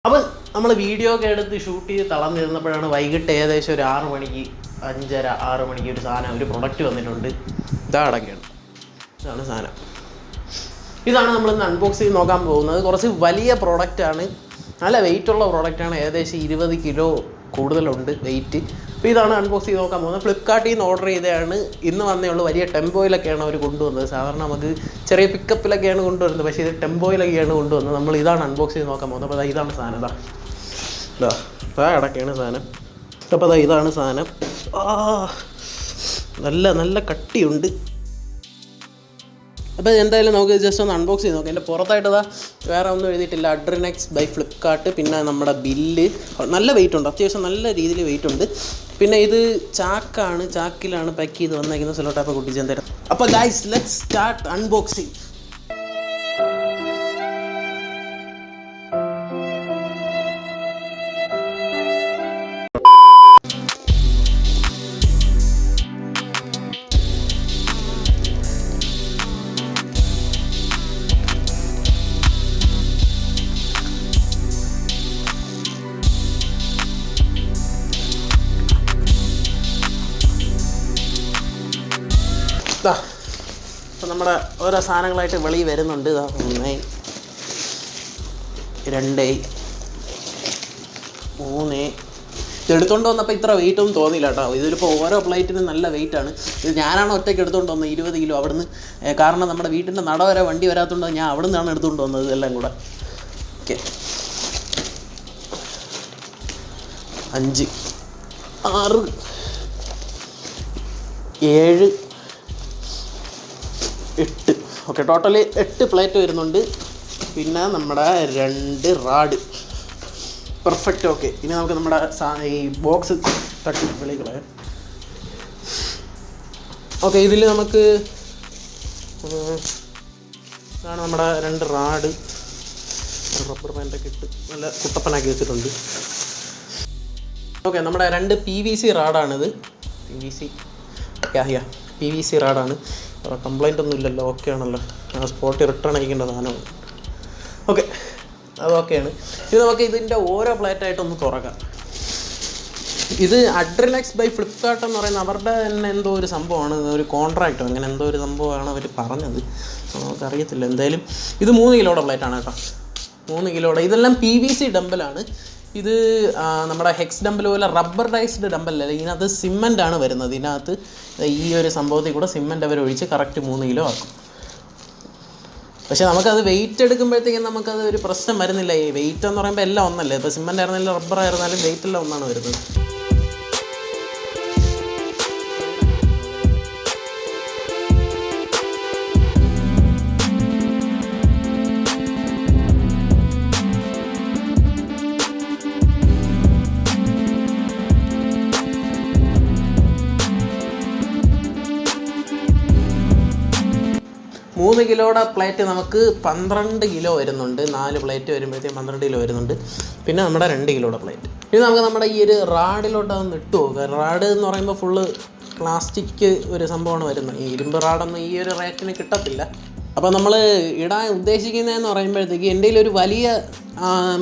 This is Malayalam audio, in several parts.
അപ്പോൾ നമ്മൾ വീഡിയോ ഒക്കെ എടുത്ത് ഷൂട്ട് ചെയ്ത് തളർന്നിരുന്നപ്പോഴാണ് വൈകിട്ട് ഏകദേശം ഒരു 6 മണിക്ക് 5:30 6 മണിക്ക് ഒരു സാധനം ഒരു പ്രൊഡക്റ്റ് വന്നിട്ടുണ്ട്. ഇതാണ് സാധനം. ഇതാണ് നമ്മളിന്ന് അൺബോക്സ് ചെയ്ത് നോക്കാൻ പോകുന്നത്. കുറച്ച് വലിയ പ്രോഡക്റ്റാണ്, നല്ല വെയിറ്റുള്ള പ്രോഡക്റ്റാണ്. ഏകദേശം 20 കിലോ കൂടുതലുണ്ട് വെയിറ്റ്. അപ്പോൾ ഇതാണ് അൺബോക്സ് ചെയ്ത് നോക്കാൻ പോകുന്നത്. ഫ്ലിപ്കാർട്ടിൽ നിന്ന് ഓർഡർ ചെയ്തതാണ്. ഇന്ന് വന്നേ ഉള്ളൂ. വലിയ ടെമ്പോയിലൊക്കെയാണ് അവർ കൊണ്ടുവന്നത്. സാധാരണ നമുക്ക് ചെറിയ പിക്കപ്പിലൊക്കെയാണ് കൊണ്ടുവരുന്നത്, പക്ഷേ ഇത് ടെമ്പോയിലൊക്കെയാണ് കൊണ്ടുവന്നത്. നമ്മൾ ഇതാണ് അൺബോക്സ് ചെയ്ത് നോക്കാൻ പോകുന്നത്. അപ്പോൾ ഇതാണ് സാധനം. ഇടയ്ക്കാണ് സാധനം. അപ്പോൾ ഇതാണ് സാധനം. നല്ല കട്ടിയുണ്ട്. അപ്പോൾ എന്തായാലും നമുക്ക് ജസ്റ്റ് ഒന്ന് അൺബോക്സ് ചെയ്ത് നോക്കാം. എൻ്റെ പുറത്തായിട്ട് വേറെ ഒന്നും എഴുതിയിട്ടില്ല. അഡ്രിനെക്സ് ബൈ ഫ്ലിപ്കാർട്ട്. പിന്നെ നമ്മുടെ ബില്ല്. നല്ല വെയിറ്റ് ഉണ്ട്, അത്യാവശ്യം നല്ല രീതിയിൽ വെയിറ്റ് ഉണ്ട്. പിന്നെ ഇത് ചാക്കിലാണ് പാക്ക് ചെയ്ത് വന്നേക്കുന്നത്. സെലോടാപ്പ് കുട്ടിച്ച് എന്തായാലും. അപ്പോൾ ഗൈസ്, ലെറ്റ്സ് സ്റ്റാർട്ട് അൺബോക്സിങ്. അപ്പോൾ നമ്മുടെ ഓരോ സാധനങ്ങളായിട്ട് വെളിയിൽ വരുന്നുണ്ട്. 1 2 3. ഇതെടുത്തുകൊണ്ട് വന്നപ്പോൾ ഇത്ര വെയിറ്റ് ഒന്നും തോന്നിയില്ല കേട്ടോ. ഇതിലിപ്പോൾ ഓരോ പ്ലേറ്റിനും നല്ല വെയിറ്റാണ്. ഇത് ഞാനാണ് ഒറ്റയ്ക്ക് എടുത്തുകൊണ്ട് വന്നത് 20 കിലോ അവിടുന്ന്. കാരണം നമ്മുടെ വീട്ടിൻ്റെ നട വരെ വണ്ടി വരാത്തതുകൊണ്ട് ഞാൻ അവിടെ നിന്നാണ് എടുത്തുകൊണ്ട് വന്നത് ഇതെല്ലാം കൂടെ. ഓക്കെ, 5 6 7 8. ഓക്കെ, ടോട്ടലി 8 പ്ലേറ്റ് വരുന്നുണ്ട്. പിന്നെ നമ്മുടെ 2 റാഡ്. പെർഫെക്റ്റ്. ഓക്കെ, ഇനി നമുക്ക് നമ്മുടെ ഈ ബോക്സ് തട്ടി വെളികളെ. ഓക്കെ, ഇതിൽ നമുക്ക് ഇതാണ് നമ്മുടെ 2 റാഡ്. റബ്ബർ ബാൻഡൊക്കെ ഇട്ട് നല്ല കുട്ടപ്പനാക്കി വെച്ചിട്ടുണ്ട്. ഓക്കെ, നമ്മുടെ 2 PVC റാഡാണിത്. PVC റാഡാണ്. കംപ്ലൈൻ്റ് ഒന്നും ഇല്ലല്ലോ, ഓക്കെ ആണല്ലോ. സ്പോട്ട് റിട്ടേൺ അയക്കേണ്ട സാധനമാണ്. ഓക്കെ, അതൊക്കെയാണ്. ഇത് നമുക്ക് ഇതിൻ്റെ ഓരോ പ്ലേറ്റായിട്ടൊന്ന് തുറക്കാം. ഇത് അഡ്രിനെക്സ് ബൈ ഫ്ലിപ്കാർട്ട് എന്ന് പറയുന്ന അവരുടെ തന്നെ എന്തോ ഒരു സംഭവമാണ്, ഒരു കോൺട്രാക്റ്റോ അങ്ങനെ എന്തോ ഒരു സംഭവമാണ് അവർ പറഞ്ഞത്. നമുക്കറിയത്തില്ല. എന്തായാലും ഇത് 3 കിലോയുടെ പ്ലേറ്റാണ് കേട്ടോ. 3 കിലോയുടെ. ഇതെല്ലാം PVC ഡമ്പലാണ്. ഇത് നമ്മുടെ ഹെക്സ് ഡമ്പൽ പോലെ റബ്ബർഡൈസ്ഡ് ഡമ്പലല്ല. ഇതിനകത്ത് സിമെൻ്റാണ് വരുന്നത്. ഇതിനകത്ത് ഈ ഒരു സംഭവത്തിൽ കൂടെ സിമെൻ്റ് അവർ ഒഴിച്ച് കറക്റ്റ് 3 കിലോ ആക്കും. പക്ഷേ നമുക്കത് വെയിറ്റ് എടുക്കുമ്പോഴത്തേക്കും നമുക്കത് ഒരു പ്രശ്നം വരുന്നില്ല. ഈ വെയിറ്റ് എന്ന് പറയുമ്പോൾ എല്ലാം ഒന്നല്ലേ. ഇപ്പോൾ സിമെൻ്റ് ആയിരുന്നാലും റബ്ബർ ആയിരുന്നാലും വെയിറ്റ് എല്ലാം ഒന്നാണ് വരുന്നത്. മൂന്ന് കിലോയുടെ പ്ലേറ്റ് നമുക്ക് 12 കിലോ വരുന്നുണ്ട്. 4 പ്ലേറ്റ് വരുമ്പോഴത്തേക്കും 12 കിലോ വരുന്നുണ്ട്. പിന്നെ നമ്മുടെ 2 കിലോയുടെ പ്ലേറ്റ്. ഇനി നമുക്ക് നമ്മുടെ ഈ ഒരു റാഡിലോട്ട് ഒന്ന് ഇട്ട് പോകുക. റാഡ് എന്ന് പറയുമ്പോൾ ഫുള്ള് പ്ലാസ്റ്റിക് ഒരു സംഭവമാണ് വരുന്നത്. ഈ ഇരുമ്പ് റാഡൊന്നും ഈ ഒരു റേറ്റിന് കിട്ടത്തില്ല. അപ്പോൾ നമ്മൾ ഇടാൻ ഉദ്ദേശിക്കുന്നതെന്ന് പറയുമ്പോഴത്തേക്ക് എൻ്റെ ഒരു വലിയ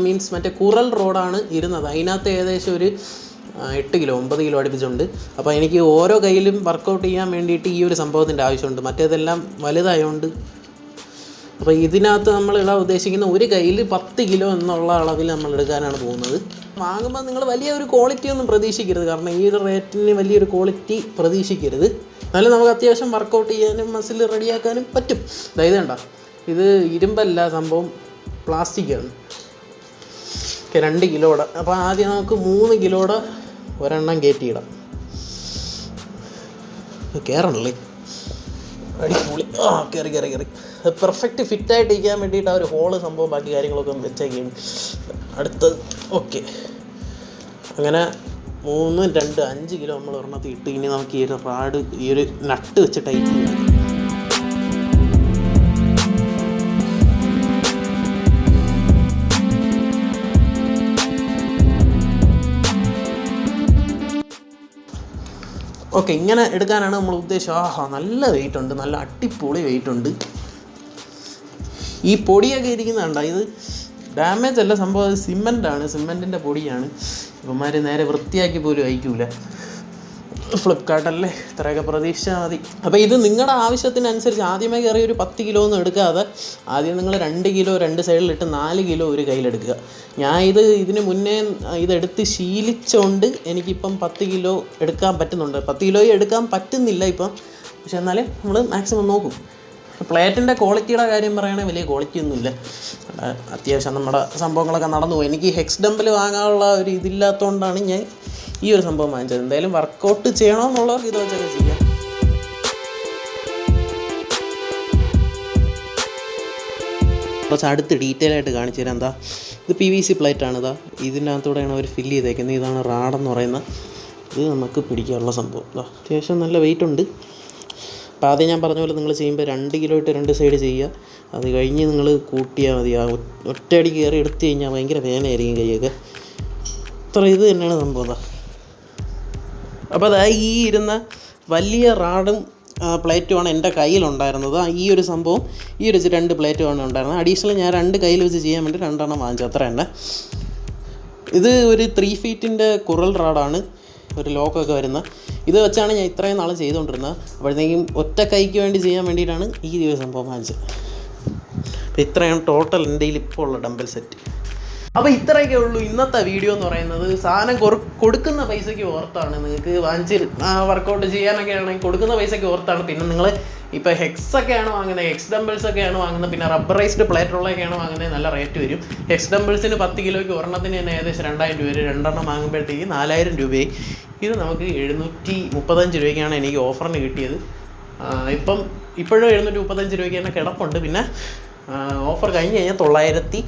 മീൻസ് മറ്റേ കുറൽ റോഡാണ് ഇരുന്നത്. അതിനകത്ത് ഏകദേശം ഒരു 8 കിലോ 9 കിലോ അടുപ്പിച്ചുണ്ട്. അപ്പോൾ എനിക്ക് ഓരോ കയ്യിലും വർക്കൗട്ട് ചെയ്യാൻ വേണ്ടിയിട്ട് ഈ ഒരു സംഭവത്തിൻ്റെ ആവശ്യമുണ്ട്. മറ്റേതെല്ലാം വലുതായതുകൊണ്ട്. അപ്പോൾ ഇതിനകത്ത് നമ്മൾ ഇടാൻ ഉദ്ദേശിക്കുന്ന ഒരു കയ്യിൽ 10 കിലോ എന്നുള്ള അളവിൽ നമ്മൾ എടുക്കാനാണ് പോകുന്നത്. വാങ്ങുമ്പോൾ നിങ്ങൾ വലിയ ഒരു ക്വാളിറ്റി ഒന്നും പ്രതീക്ഷിക്കരുത്. കാരണം ഈ ഒരു റേറ്റിന് വലിയൊരു ക്വാളിറ്റി പ്രതീക്ഷിക്കരുത്. എന്നാലും നമുക്ക് അത്യാവശ്യം വർക്കൗട്ട് ചെയ്യാനും മസിൽ റെഡിയാക്കാനും പറ്റും. അതായത് കണ്ടോ, ഇത് ഇരുമ്പല്ല, സംഭവം പ്ലാസ്റ്റിക്കാണ്. 2 കിലോയുടെ. അപ്പോൾ ആദ്യം നമുക്ക് 3 കിലോയുടെ ഒരെണ്ണം കയറ്റിയിടാം. കയറണല്ലേ, അടിപൊളി. കയറി പെർഫെക്റ്റ് ഫിറ്റായിട്ട് ഇരിക്കാൻ വേണ്ടിയിട്ട് ആ ഒരു ഹോള് സംഭവം ബാക്കി കാര്യങ്ങളൊക്കെ വെച്ചേക്കാണ് അടുത്തത്. ഓക്കെ, അങ്ങനെ 3 2 5 കിലോ നമ്മൾ ഒരെണ്ണത്തിൽ ഇട്ട് ഇനി നമുക്ക് ഈ ഒരു റാഡ് ഈ ഒരു നട്ട് വെച്ച് ടൈറ്റ് ചെയ്യാം. ഓക്കെ, ഇങ്ങനെ എടുക്കാനാണ് നമ്മൾ ഉദ്ദേശം. നല്ല വെയിറ്റ് ഉണ്ട്, നല്ല അടിപൊളി വെയിറ്റ് ഉണ്ട്. ഈ പൊടിയൊക്കെ ഇരിക്കുന്നതുണ്ട, ഇത് ഡാമേജ് അല്ല, സംഭവം അത് സിമെൻ്റാണ്, സിമെൻറ്റിൻ്റെ പൊടിയാണ്. ഇവന്മാർ നേരെ വൃത്തിയാക്കി പോലും അയക്കൂല. ഫ്ലിപ്കാർട്ടല്ലേ, ഇത്രയൊക്കെ പ്രതീക്ഷിച്ചാൽ മതി. അപ്പോൾ ഇത് നിങ്ങളുടെ ആവശ്യത്തിനനുസരിച്ച് ആദ്യമേ കയറി ഒരു 10 കിലോ ഒന്നും എടുക്കാതെ ആദ്യം നിങ്ങൾ 2 കിലോ 2 സൈഡിലിട്ട് 4 കിലോ ഒരു കയ്യിലെടുക്കുക. ഞാൻ ഇതിന് മുന്നേ ഇതെടുത്ത് ശീലിച്ചുകൊണ്ട് എനിക്കിപ്പം 10 കിലോ എടുക്കാൻ പറ്റുന്നുണ്ട്. 10 കിലോ എടുക്കാൻ പറ്റുന്നില്ല ഇപ്പം, പക്ഷെ എന്നാലും നമ്മൾ മാക്സിമം നോക്കും. പ്ലേറ്റിൻ്റെ ക്വാളിറ്റിയുടെ കാര്യം പറയുകയാണെങ്കിൽ വലിയ ക്വാളിറ്റി ഒന്നുമില്ല, അത്യാവശ്യം നമ്മുടെ സംഭവങ്ങളൊക്കെ നടന്നു പോകും. എനിക്ക് ഹെക്സ് ഡംബൽ വാങ്ങാനുള്ള ഒരു ഇതില്ലാത്തതുകൊണ്ടാണ് ഞാൻ ഈ ഒരു സംഭവം വാങ്ങിച്ചത്. എന്തായാലും വർക്കൗട്ട് ചെയ്യണമെന്നുള്ളവർക്ക് ഇത് വെച്ചൊക്കെ ചെയ്യാം. കുറച്ച് അടുത്ത് ഡീറ്റെയിൽ ആയിട്ട് കാണിച്ചു തരാം. എന്താ ഇത് PVC പ്ലേറ്റാണ്. ഇതിനകത്തൂടെയാണ് അവർ ഫില്ല് ചെയ്തേക്കുന്നത്. ഇതാണ് റാഡെന്ന് പറയുന്നത്. ഇത് നമുക്ക് പിടിക്കാനുള്ള സംഭവം. അത്യാവശ്യം നല്ല വെയിറ്റ് ഉണ്ട്. അപ്പോൾ ആദ്യം ഞാൻ പറഞ്ഞ പോലെ നിങ്ങൾ ചെയ്യുമ്പോൾ 2 കിലോ ഇട്ട് 2 സൈഡ് ചെയ്യുക. അത് കഴിഞ്ഞ് നിങ്ങൾ കൂട്ടിയാൽ മതി. ഒറ്റയടി കയറി എടുത്തു കഴിഞ്ഞാൽ ഭയങ്കര വേദനയായിരിക്കും കൈയൊക്കെ. അത്ര ഇത് തന്നെയാണ് സംഭവം. അപ്പോൾ ഈ ഇരുന്ന വലിയ റാഡും പ്ലേറ്റുമാണ് എൻ്റെ കയ്യിലുണ്ടായിരുന്നത്. ഈ ഒരു സംഭവം ഈ ഒരു 2 പ്ലേറ്റുമാണ് ഉണ്ടായിരുന്നത്. അഡീഷണൽ ഞാൻ 2 കയ്യിൽ വെച്ച് ചെയ്യാൻ വേണ്ടി 2 എണ്ണം വാങ്ങിച്ചു, അത്ര തന്നെ. ഇത് ഒരു 3 ഫീറ്റിൻ്റെ കുറൽ റാഡാണ്, ഒരു ലോക്കൊക്കെ വരുന്ന. ഇത് വെച്ചാണ് ഞാൻ ഇത്രയും നാൾ ചെയ്തുകൊണ്ടിരുന്നത്. അപ്പോഴത്തേക്കും ഒറ്റ കൈക്ക് വേണ്ടി ചെയ്യാൻ വേണ്ടിയിട്ടാണ് ഈ ഒരു സംഭവം വാങ്ങിച്ചത്. അപ്പോൾ ഇത്രയാണ് ടോട്ടൽ എൻ്റെ കയ്യിൽ ഇപ്പോൾ ഉള്ള ഡംബൽ സെറ്റ്. അപ്പോൾ ഇത്രയൊക്കെ ഉള്ളൂ ഇന്നത്തെ വീഡിയോ എന്ന് പറയുന്നത്. സാധനം കൊടുക്കുന്ന പൈസയ്ക്ക് ഓർത്താണ്. നിങ്ങൾക്ക് വാങ്ങിച്ച് വർക്കൗട്ട് ചെയ്യാനൊക്കെ ആണെങ്കിൽ കൊടുക്കുന്ന പൈസയ്ക്ക് ഓർത്താണ്. പിന്നെ നിങ്ങൾ ഇപ്പോൾ ഹെക്സൊക്കെയാണ് വാങ്ങുന്നത്, ഹെക്സ് ഡംബിൾസൊക്കെയാണ് വാങ്ങുന്നത്, പിന്നെ റബ്ബറൈസ്ഡ് പ്ലേറ്റുള്ളതൊക്കെയാണ് വാങ്ങുന്നത്, നല്ല റേറ്റ് വരും. ഹെക്സ് ഡംബിൾസിന് 10 കിലോയ്ക്ക് ഒരെണ്ണത്തിന് തന്നെ ഏകദേശം 2000 രൂപ വരും. 2 എണ്ണം വാങ്ങുമ്പോഴത്തേക്ക് 4000 രൂപയായി. ഇത് നമുക്ക് 735 രൂപയ്ക്കാണ് എനിക്ക് ഓഫറിന് കിട്ടിയത്. ഇപ്പോഴും 735 രൂപയ്ക്ക് തന്നെ കിടപ്പുണ്ട്. പിന്നെ ഓഫർ കഴിഞ്ഞ് കഴിഞ്ഞാൽ 900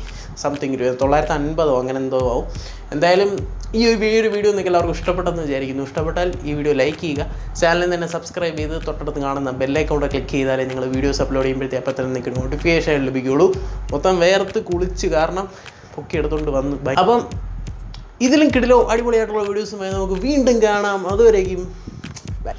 സംതിങ് രൂപ, 950 അങ്ങനെ എന്തോ ആവും. എന്തായാലും ഈ ഒരു വീഡിയോ നിങ്ങൾക്ക് എല്ലാവർക്കും ഇഷ്ടപ്പെട്ടെന്ന് വിചാരിക്കുന്നു. ഇഷ്ടപ്പെട്ടാൽ ഈ വീഡിയോ ലൈക്ക് ചെയ്യുക, ചാനലിൽ തന്നെ സബ്സ്ക്രൈബ് ചെയ്ത് തൊട്ടടുത്ത് കാണുന്ന ബെല്ലൈക്കൗണ്ട് ക്ലിക്ക് ചെയ്താലേ നിങ്ങൾ വീഡിയോസ് അപ്ലോഡ് ചെയ്യുമ്പോഴത്തേക്ക് അപ്പോൾ തന്നെ നിങ്ങൾക്ക് നോട്ടിഫിക്കേഷൻ ലഭിക്കുകയുള്ളൂ. മൊത്തം വേർത്ത് കുളിച്ച് കാരണം പൊക്കി എടുത്തുകൊണ്ട് വന്നു. അപ്പം ഇതിലും കിടിലോ അടിപൊളിയായിട്ടുള്ള വീഡിയോസുമായി നമുക്ക് വീണ്ടും കാണാം. അതുവരേക്കും ബൈ.